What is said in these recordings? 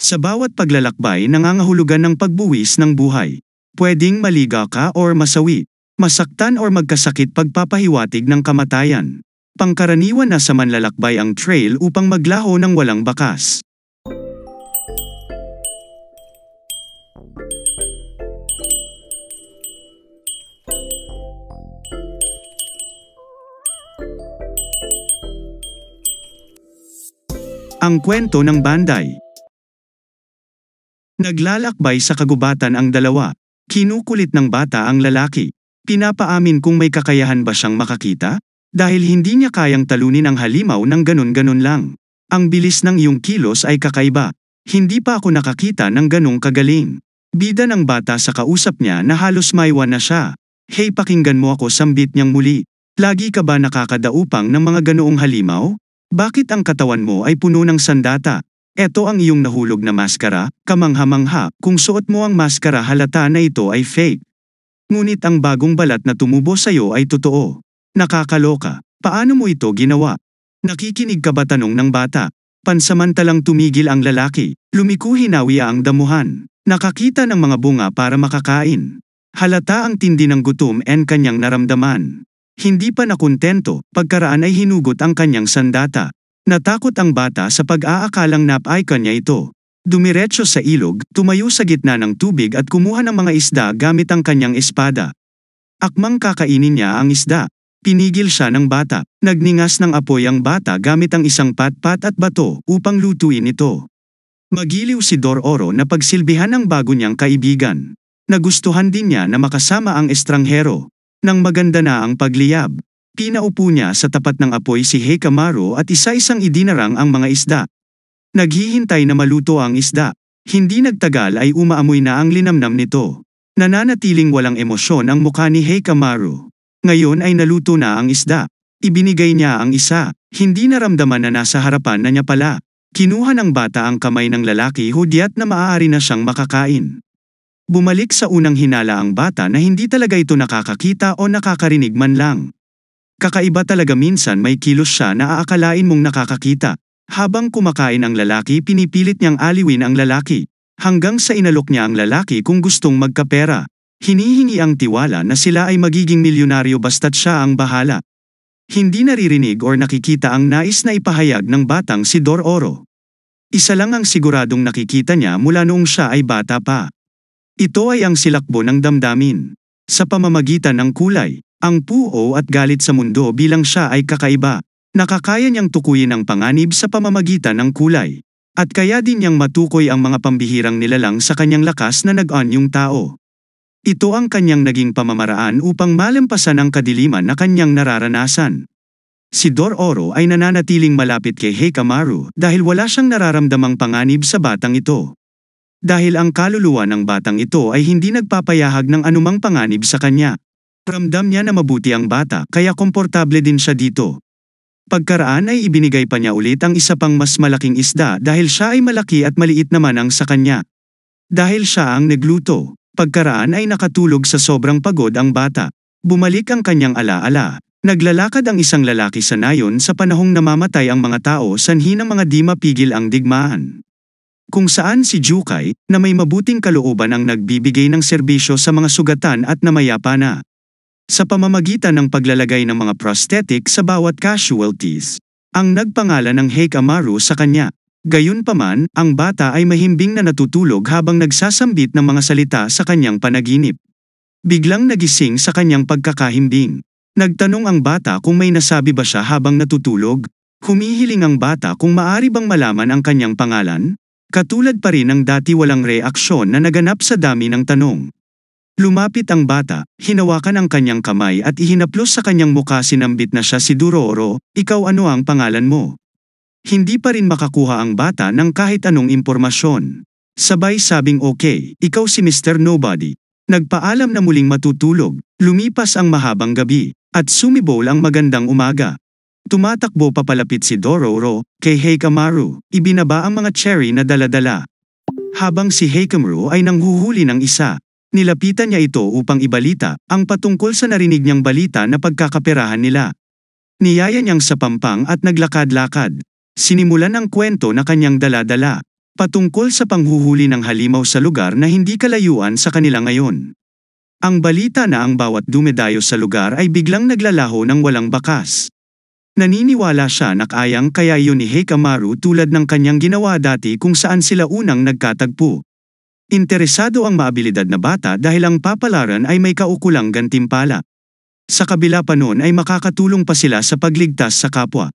Sa bawat paglalakbay nangangahulugan ng pagbuwis ng buhay. Pwedeng maliga ka or masawi, masaktan or magkasakit pagpapahiwatig ng kamatayan. Pangkaraniwan na sa manlalakbay ang trail upang maglaho ng walang bakas. Ang kwento ng Banday. Naglalakbay sa kagubatan ang dalawa. Kinukulit ng bata ang lalaki. Pinapaamin kung may kakayahan ba siyang makakita? Dahil hindi niya kayang talunin ang halimaw ng ganun-ganun lang. Ang bilis ng iyong kilos ay kakaiba. Hindi pa ako nakakita ng ganung kagaling. Bida ng bata sa kausap niya na halos maiwan na siya. Hey, pakinggan mo ako, sambit niyang muli. Lagi ka ba nakakadaupang ng mga ganoong halimaw? Bakit ang katawan mo ay puno ng sandata? Eto ang iyong nahulog na maskara, kamangha-mangha. Kung suot mo ang maskara halata na ito ay fake. Ngunit ang bagong balat na tumubo sa'yo ay totoo. Nakakaloka. Paano mo ito ginawa? Nakikinig ka ba, tanong ng bata? Pansamantalang tumigil ang lalaki. Lumiko, hinawi ang damuhan. Nakakita ng mga bunga para makakain. Halata ang tindi ng gutom and kanyang naramdaman. Hindi pa nakontento, pagkaraan ay hinugot ang kanyang sandata. Natakot ang bata sa pag-aakalang nap-icon niya ito. Dumiretso sa ilog, tumayo sa gitna ng tubig at kumuha ng mga isda gamit ang kanyang espada. Akmang kakainin niya ang isda. Pinigil siya ng bata. Nagningas ng apoy ang bata gamit ang isang patpat at bato upang lutuin ito. Magiliw si Dororo na pagsilbihan ng bago niyang kaibigan. Nagustuhan din niya na makasama ang estranghero. Nang maganda na ang pagliyab, pinaupo niya sa tapat ng apoy si Hikamaru at isa-isang idinarang ang mga isda. Naghihintay na maluto ang isda. Hindi nagtagal ay umaamoy na ang linamnam nito. Nananatiling walang emosyon ang mukha ni Hikamaru. Ngayon ay naluto na ang isda. Ibinigay niya ang isa. Hindi naramdaman na nasa harapan na niya pala. Kinuha ng bata ang kamay ng lalaki, hudyat na maaari na siyang makakain. Bumalik sa unang hinala ang bata na hindi talaga ito nakakakita o nakakarinig man lang. Kakaiba talaga, minsan may kilos siya na aakalain mong nakakakita. Habang kumakain ang lalaki, pinipilit niyang aliwin ang lalaki. Hanggang sa inalok niya ang lalaki kung gustong magkapera. Hinihingi ang tiwala na sila ay magiging milyonaryo basta't siya ang bahala. Hindi naririnig or nakikita ang nais na ipahayag ng batang si Dororo. Isa lang ang siguradong nakikita niya mula noong siya ay bata pa. Ito ay ang silakbo ng damdamin. Sa pamamagitan ng kulay, ang puo at galit sa mundo bilang siya ay kakaiba. Nakakaya niyang tukuyin ang panganib sa pamamagitan ng kulay. At kaya din niyang matukoy ang mga pambihirang nilalang sa kanyang lakas na nag-anyong tao. Ito ang kanyang naging pamamaraan upang malampasan ang kadiliman na kanyang nararanasan. Si Dororo ay nananatiling malapit kay Hikamaru dahil wala siyang nararamdamang panganib sa batang ito. Dahil ang kaluluwa ng batang ito ay hindi nagpapayahag ng anumang panganib sa kanya. Ramdam niya na mabuti ang bata, kaya komportable din siya dito. Pagkaraan ay ibinigay pa niya ulit ang isa pang mas malaking isda dahil siya ay malaki at maliit naman ang sa kanya. Dahil siya ang nagluto, pagkaraan ay nakatulog sa sobrang pagod ang bata. Bumalik ang kanyang alaala. Naglalakad ang isang lalaki sa nayon sa panahong namamatay ang mga tao, sanhi ng mga di mapigil ang digmaan. Kung saan si Jukai, na may mabuting kalooban ang nagbibigay ng serbisyo sa mga sugatan at namayapa na. Sa pamamagitan ng paglalagay ng mga prosthetic sa bawat casualties, ang nagpangalan ng Hikamaru sa kanya. Gayunpaman, ang bata ay mahimbing na natutulog habang nagsasambit ng mga salita sa kanyang panaginip. Biglang nagising sa kanyang pagkakahimbing. Nagtanong ang bata kung may nasabi ba siya habang natutulog. Humihiling ang bata kung maari bang malaman ang kanyang pangalan. Katulad pa rin ng dati, walang reaksyon na naganap sa dami ng tanong. Lumapit ang bata, hinawakan ang kanyang kamay at ihinaplos sa kanyang muka. Sinambit na siya. Si Dororo, ikaw, ano ang pangalan mo? Hindi pa rin makakuha ang bata ng kahit anong impormasyon. Sabay sabing okay, ikaw si Mr. Nobody. Nagpaalam na muling matutulog. Lumipas ang mahabang gabi, at sumibol ang magandang umaga. Tumatakbo papalapit si Dororo kay Hikamaru, ibinaba ang mga cherry na dala-dala. Habang si Hikamaru ay nanghuhuli ng isa, nilapitan niya ito upang ibalita ang patungkol sa narinig niyang balita na pagkakaperahan nila. Niyaya niyang sa pampang at naglakad-lakad. Sinimulan ang kwento na kanyang dala-dala. patungkol sa panghuhuli ng halimaw sa lugar na hindi kalayuan sa kanila ngayon. Ang balita na ang bawat dumedayo sa lugar ay biglang naglalaho ng walang bakas. Naniniwala siya na kayang kaya iyon ni Heikamaru tulad ng kanyang ginawa dati kung saan sila unang nagkatagpo. Interesado ang maabilidad na bata dahil ang papalaran ay may kaukulang gantimpala. Sa kabila pa nun ay makakatulong pa sila sa pagligtas sa kapwa.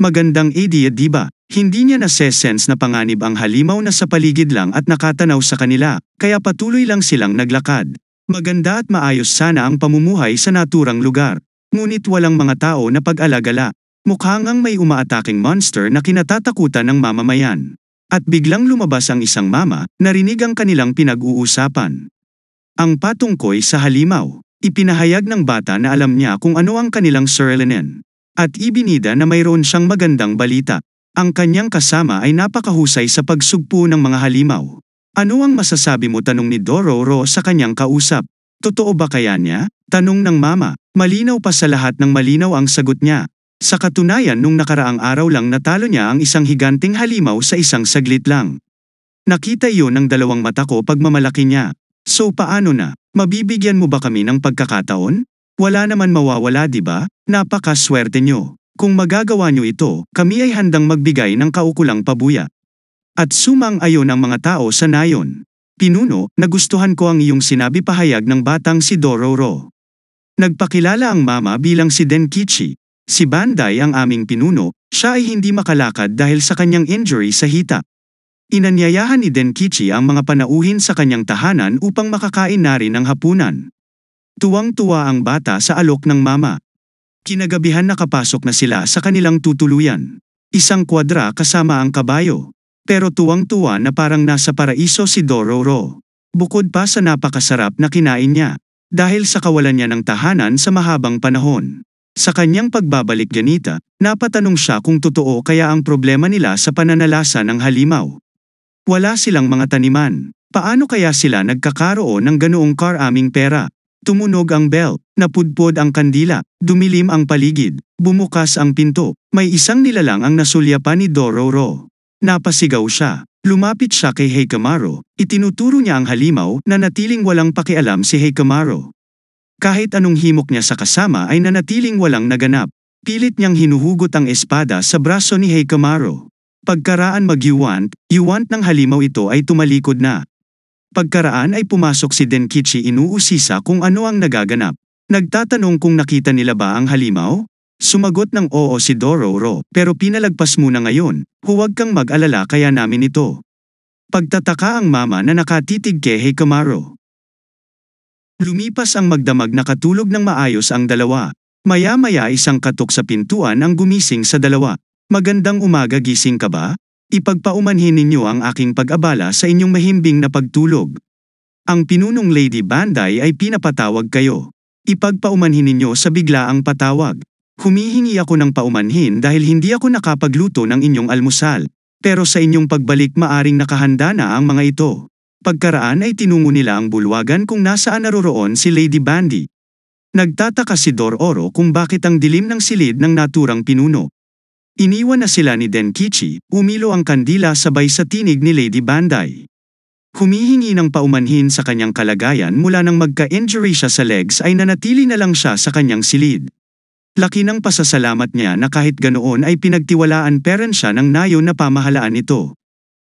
Magandang idea, di ba? Hindi niya nase-sense na panganib ang halimaw na sa paligid lang at nakatanaw sa kanila, kaya patuloy lang silang naglakad. Maganda at maayos sana ang pamumuhay sa naturang lugar. Ngunit walang mga tao na pag-alagala. Mukhang may umaataking monster na kinatatakutan ng mamamayan. At biglang lumabas ang isang mama, narinig ang kanilang pinag-uusapan. Ang patungkoy sa halimaw. Ipinahayag ng bata na alam niya kung ano ang kanilang surelenen. At ibinida na mayroon siyang magandang balita. Ang kanyang kasama ay napakahusay sa pagsugpo ng mga halimaw. Ano ang masasabi mo, tanong ni Dororo sa kanyang kausap? Totoo ba kaya niya? Tanong ng mama. Malinaw pa sa lahat ng malinaw ang sagot niya. Sa katunayan nung nakaraang araw lang natalo niya ang isang higanting halimaw sa isang saglit lang. Nakita iyon ng dalawang mata ko pagmamalaki niya. So paano na? Mabibigyan mo ba kami ng pagkakataon? Wala naman mawawala, di ba? Napakaswerte nyo. Kung magagawa nyo ito, kami ay handang magbigay ng kaukulang pabuya. At sumang-ayon ang mga tao sa nayon. Pinuno, nagustuhan ko ang iyong sinabi, pahayag ng batang si Dororo. Nagpakilala ang mama bilang si Denkichi. Si Bandai ang aming pinuno, siya ay hindi makalakad dahil sa kanyang injury sa hita. Inanyayahan ni Denkichi ang mga panauhin sa kanyang tahanan upang makakain na rin ng hapunan. Tuwang-tuwa ang bata sa alok ng mama. Kinagabihan nakapasok na sila sa kanilang tutuluyan. Isang kwadra kasama ang kabayo. Pero tuwang-tuwa na parang nasa paraiso si Dororo. Bukod pa sa napakasarap na kinain niya. Dahil sa kawalan niya ng tahanan sa mahabang panahon. Sa kanyang pagbabalik ganita, napatanong siya kung totoo kaya ang problema nila sa pananalasa ng halimaw. Wala silang mga taniman. Paano kaya sila nagkakaroon ng ganoong karaming pera? Tumunog ang bell, napudpod ang kandila, dumilim ang paligid, bumukas ang pinto. May isang nilalang ang nasulyapan ni Dororo. Napasigaw siya. Lumapit siya kay Heikamaru. Itinuturo niya ang halimaw na natiling walang pakialam si Heikamaru. Kahit anong himok niya sa kasama ay nanatiling walang naganap. Pilit niyang hinuhugot ang espada sa braso ni Heikamaru. Pagkaraan mag-yuwant ng halimaw ito ay tumalikod na. Pagkaraan ay pumasok si Denkichi, inuusisa kung ano ang nagaganap. Nagtatanong kung nakita nila ba ang halimaw? Sumagot ng oo si Dororo, pero pinalagpas muna ngayon, huwag kang mag-alala kaya namin ito. Pagtataka ang mama na nakatitig kay Heikamaru. Lumipas ang magdamag, nakatulog ng maayos ang dalawa. Maya-maya isang katok sa pintuan ang gumising sa dalawa. Magandang umaga, gising ka ba? Ipagpaumanhin ninyo ang aking pag-abala sa inyong mahimbing na pagtulog. Ang pinunong Lady Bandai ay pinapatawag kayo. Ipagpaumanhin ninyo sa biglaang patawag. Humihingi ako ng paumanhin dahil hindi ako nakapagluto ng inyong almusal. Pero sa inyong pagbalik maaring nakahanda na ang mga ito. Pagkaraan ay tinungo nila ang bulwagan kung nasaan naroroon si Lady Bandai. Nagtataka si Dororo kung bakit ang dilim ng silid ng naturang pinuno. Iniwan na sila ni Denkichi, umilo ang kandila sabay sa tinig ni Lady Bandai. Humihingi ng paumanhin sa kanyang kalagayan mula nang magka-injury siya sa legs ay nanatili na lang siya sa kanyang silid. Laki ng pasasalamat niya na kahit ganoon ay pinagtiwalaan peren siya ng nayon na pamahalaan ito.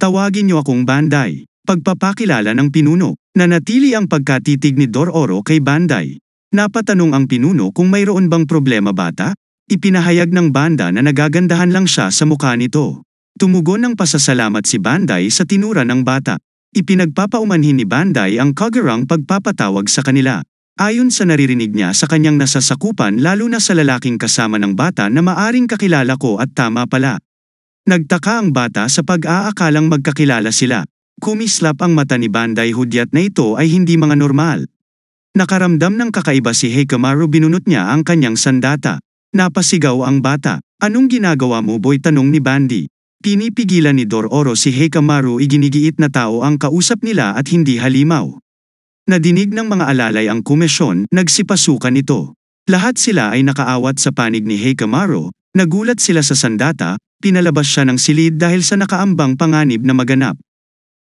Tawagin niyo akong Bandai. Pagpapakilala ng pinuno. Nanatili ang pagkatitig ni Dororo kay Bandai. Napatanong ang pinuno kung mayroon bang problema, bata? Ipinahayag ng banda na nagagandahan lang siya sa mukha nito. Tumugon ng pasasalamat si Bandai sa tinura ng bata. Ipinagpapaumanhin ni Bandai ang kagarang pagpapatawag sa kanila. Ayon sa naririnig niya sa kanyang nasasakupan, lalo na sa lalaking kasama ng bata na maaring kakilala ko, at tama pala. Nagtaka ang bata sa pag-aakalang magkakilala sila. Kumislap ang mata ni Bandai, hudyat na ito ay hindi mga normal. Nakaramdam ng kakaiba si Heikamaru, binunot niya ang kanyang sandata. Napasigaw ang bata. Anong ginagawa mo, boy? Tanong ni Bandai. Pinipigilan ni Dororo si Heikamaru, iginigiit na tao ang kausap nila at hindi halimaw. Nadinig ng mga alalay ang komisyon, nagsipasukan ito. Lahat sila ay nakaawat sa panig ni Heikamaru, nagulat sila sa sandata, Pinalabas siya ng silid dahil sa nakaambang panganib na maganap.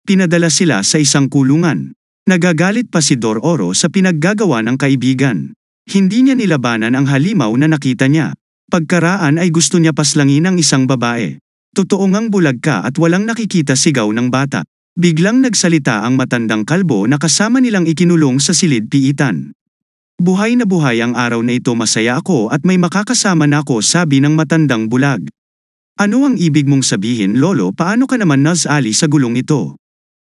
Pinadala sila sa isang kulungan. Nagagalit pa si Dororo sa pinaggagawa ng kaibigan. Hindi niya nilabanan ang halimaw na nakita niya. Pagkaraan ay gusto niya paslangin ang isang babae. Totoo ngang bulag ka at walang nakikita, sigaw ng bata. Biglang nagsalita ang matandang kalbo na kasama nilang ikinulong sa silid piitan. Buhay na buhay ang araw na ito, masaya ako at may makakasama na ako, sabi ng matandang bulag. Ano ang ibig mong sabihin, lolo? Paano ka naman nasali sa gulong ito?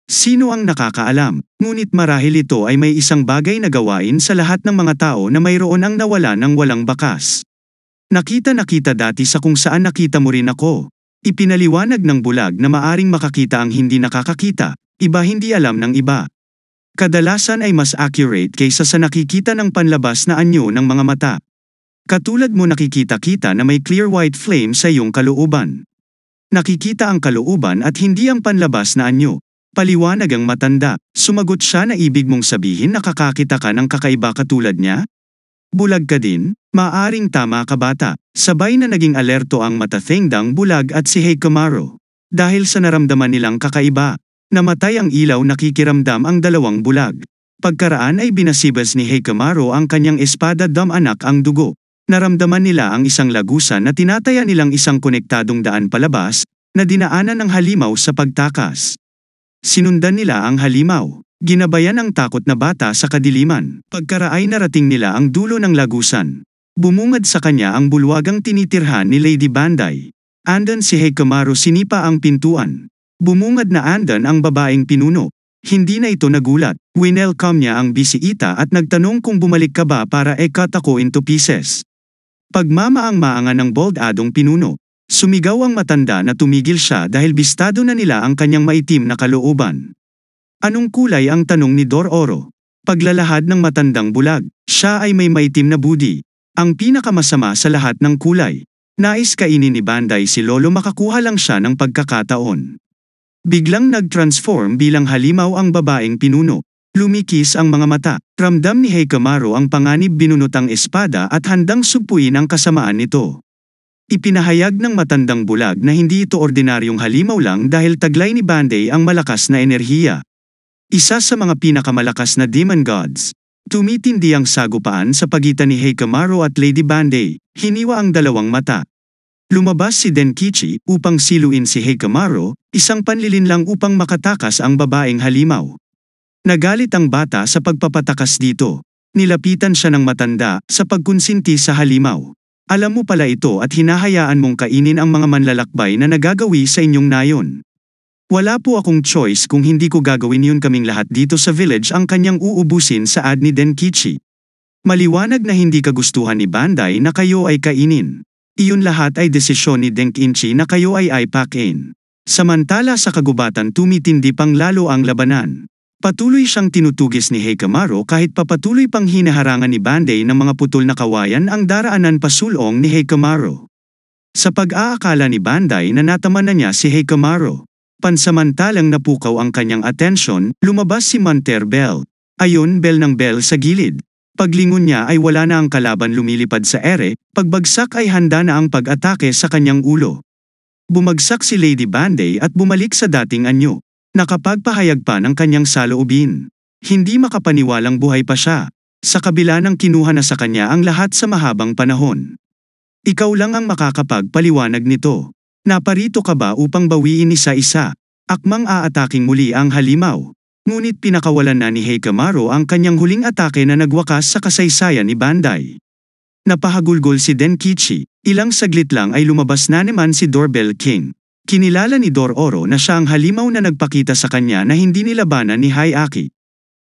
Sino ang nakakaalam? Ngunit marahil ito ay may isang bagay na gawain sa lahat ng mga tao na mayroon ang nawala ng walang bakas. Nakita dati sa kung saan nakita mo rin ako. Ipinaliwanag ng bulag na maaring makakita ang hindi nakakakita, iba hindi alam ng iba. Kadalasan ay mas accurate kaysa sa nakikita ng panlabas na anyo ng mga mata. Katulad mo, nakikita-kita na may clear white flame sa iyong kalooban. Nakikita ang kalooban at hindi ang panlabas na anyo. Paliwanag ang matanda. Sumagot siya na ibig mong sabihin nakakakita ka ng kakaiba katulad niya? Bulag ka din? Maaring tama ka, bata. Sabay na naging alerto ang matathendang bulag at si Heikamaru. Dahil sa naramdaman nilang kakaiba, namatay ang ilaw, nakikiramdam ang dalawang bulag. Pagkaraan ay binasibas ni Heikamaru ang kanyang espada, anak ang dugo. Naramdaman nila ang isang lagusan na tinataya nilang isang konektadong daan palabas, na dinaanan ng halimaw sa pagtakas. Sinundan nila ang halimaw. Ginabayan ang takot na bata sa kadiliman. Pagkaraay narating nila ang dulo ng lagusan. Bumungad sa kanya ang bulwagang tinitirhan ni Lady Banday. Andan si Heikamaru, sinipa ang pintuan. Bumungad na andan ang babaeng pinuno. Hindi na ito nagulat. Winelcome niya ang bisita at nagtanong kung bumalik ka ba para i-cut ako into pieces. Pagmamaang-maangan ng bold-adong pinuno. Sumigaw ang matanda na tumigil siya dahil bistado na nila ang kanyang maitim na kalooban. Anong kulay ang tanong ni Dororo? Paglalahad ng matandang bulag. Siya ay may maitim na budi. Ang pinakamasama sa lahat ng kulay. Nais kainin ni Banday si Lolo, makakuha lang siya ng pagkakataon. Biglang nag-transform bilang halimaw ang babaeng pinuno. Lumikis ang mga mata. Ramdam ni Heikamaru ang panganib, binunot ang espada at handang supuin ang kasamaan nito. Ipinahayag ng matandang bulag na hindi ito ordinaryong halimaw lang dahil taglay ni Banday ang malakas na enerhiya. Isa sa mga pinakamalakas na demon gods. Tumitindi ang sagupaan sa pagitan ni Heikamaru at Lady Banday. Hiniwa ang dalawang mata. Lumabas si Denkichi upang siluin si Heikamaru, isang panlilinlang upang makatakas ang babaeng halimaw. Nagalit ang bata sa pagpapatakas dito. Nilapitan siya ng matanda sa pagkonsinti sa halimaw. Alam mo pala ito at hinahayaan mong kainin ang mga manlalakbay na nagagawi sa inyong nayon. Wala po akong choice kung hindi ko gagawin yun, kaming lahat dito sa village ang kanyang uubusin, saad ni Denkichi. Maliwanag na hindi kagustuhan ni Banday na kayo ay kainin. Iyon lahat ay desisyon ni Denkichi na kayo ay ipakin. Samantala sa kagubatan, tumitindi pang lalo ang labanan. Patuloy siyang tinutugis ni Heikamaru kahit papatuloy pang hinaharangan ni Banday ng mga putol na kawayan ang daraanan pasulong ni Heikamaru. Sa pag-aakala ni Banday na natama na niya si Heikamaru, pansamantalang napukaw ang kanyang atensyon, lumabas si Monter Bell. Ayon, bell ng bell sa gilid. Paglingon niya ay wala na ang kalaban, lumilipad sa ere, pagbagsak ay handa na ang pag-atake sa kanyang ulo. Bumagsak si Lady Banday at bumalik sa dating anyo. Nakapagpahayag pa ng kanyang saloobin. Hindi makapaniwalang buhay pa siya. Sa kabila ng kinuha na sa kanya ang lahat sa mahabang panahon. Ikaw lang ang makakapagpaliwanag nito. Naparito ka ba upang bawiin isa-isa? Akmang aataking muli ang halimaw. Ngunit pinakawalan na ni Heikamaru ang kanyang huling atake na nagwakas sa kasaysayan ni Banday. Napahagulgol si Denkichi. Ilang saglit lang ay lumabas na naman si Doorbell King. Kinilala ni Dororo na siya ang halimaw na nagpakita sa kanya na hindi nilabanan ni Hayaki.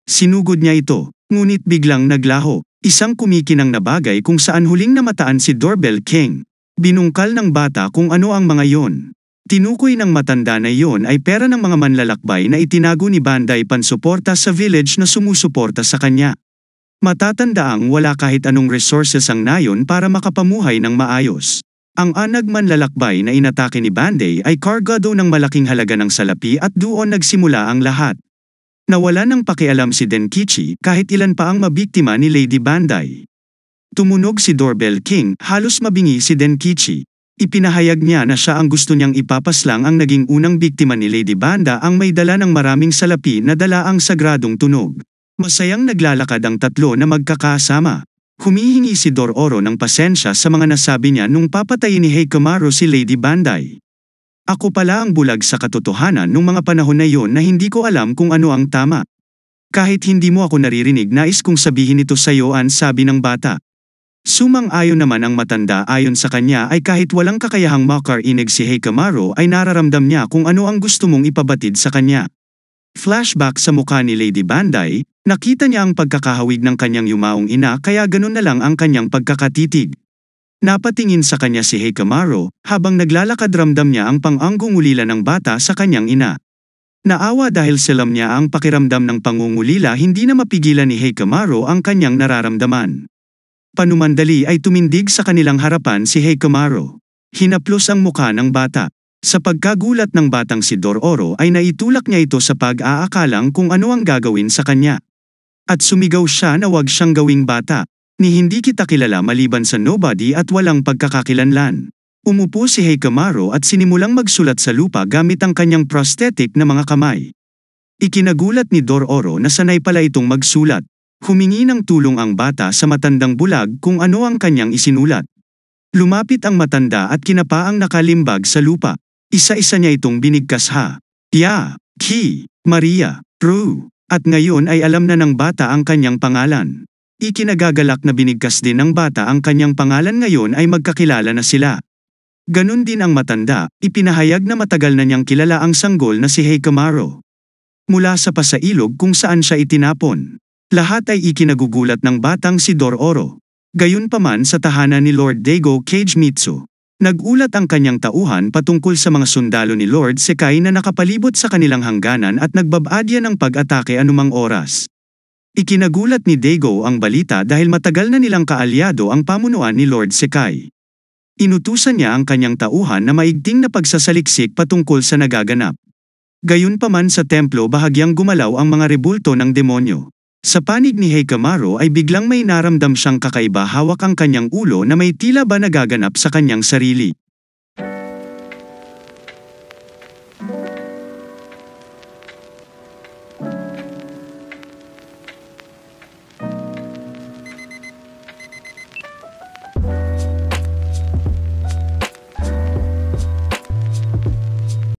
Sinugod niya ito, ngunit biglang naglaho. Isang kumikinang na bagay kung saan huling namataan si Doorbell King. Binungkal ng bata kung ano ang mga yon. Tinukoy ng matanda na yon ay pera ng mga manlalakbay na itinago ni Banday pansuporta sa village na sumusuporta sa kanya. Matatandaang wala kahit anong resources ang nayon para makapamuhay ng maayos. Ang anag manlalakbay na inatake ni Banday ay kargado ng malaking halaga ng salapi at doon nagsimula ang lahat. Nawala ng pakialam si Denkichi kahit ilan pa ang mabiktima ni Lady Banday. Tumunog si Doorbell King, halos mabingi si Denkichi. Ipinahayag niya na siya ang gusto niyang ipapaslang ang naging unang biktima ni Lady Banda ang may dala ng maraming salapi na dala ang sagradong tunog. Masayang naglalakad ang tatlo na magkakasama. Humihingi si Dororo ng pasensya sa mga nasabi niya nung papatayin ni Heikamaru si Lady Banday. Ako pala ang bulag sa katotohanan nung mga panahon na yon na hindi ko alam kung ano ang tama. Kahit hindi mo ako naririnig nais kong sabihin ito sa iyo, sabi ng bata. Sumang-ayon naman ang matanda. Ayon sa kanya ay kahit walang kakayahang makarinig si Heikamaru ay nararamdam niya kung ano ang gusto mong ipabatid sa kanya. Flashback sa mukha ni Lady Banday, nakita niya ang pagkakahawig ng kanyang yumaong ina kaya ganun na lang ang kanyang pagkakatitig. Napatingin sa kanya si Heikamaru, habang naglalakad ramdam niya ang pang-angungulila ng bata sa kanyang ina. Naawa dahil silam niya ang pakiramdam ng pangungulila, hindi na mapigilan ni Heikamaru ang kanyang nararamdaman. Panumandali ay tumindig sa kanilang harapan si Heikamaru. Hinaplos ang mukha ng bata. Sa pagkagulat ng batang si Dororo ay naitulak niya ito sa pag-aakalang kung ano ang gagawin sa kanya. At sumigaw siya na wag siyang gawing bata. Ni hindi kita kilala maliban sa nobody at walang pagkakakilanlan. Umupo si Heikamaru at sinimulang magsulat sa lupa gamit ang kanyang prosthetic na mga kamay. Ikinagulat ni Dororo na sanay pala itong magsulat. Humingi ng tulong ang bata sa matandang bulag kung ano ang kanyang isinulat. Lumapit ang matanda at kinapa ang nakalimbag sa lupa. Isa-isa niya itong binigkas Ki, Maria, Ru. At ngayon ay alam na ng bata ang kanyang pangalan. Ikinagagalak na binigkas din ng bata ang kanyang pangalan, ngayon ay magkakilala na sila. Ganun din ang matanda, ipinahayag na matagal na niyang kilala ang sanggol na si Heikamaru. Mula sa pasailog kung saan siya itinapon. Lahat ay ikinagugulat ng batang si Dororo. Gayunpaman sa tahanan ni Lord Daigo Kagemitsu, nagulat ang kanyang tauhan patungkol sa mga sundalo ni Lord Sekai na nakapalibot sa kanilang hangganan at nagbabadya ng pag-atake anumang oras. Ikinagulat ni Daigo ang balita dahil matagal na nilang kaalyado ang pamunuan ni Lord Sekai. Inutusan niya ang kanyang tauhan na maigting na pagsasaliksik patungkol sa nagaganap. Gayunpaman sa templo bahagyang gumalaw ang mga rebulto ng demonyo. Sa panig ni Heikamaru ay biglang may naramdam siyang kakaiba, hawak ang kanyang ulo na may tila ba nagaganap sa kanyang sarili.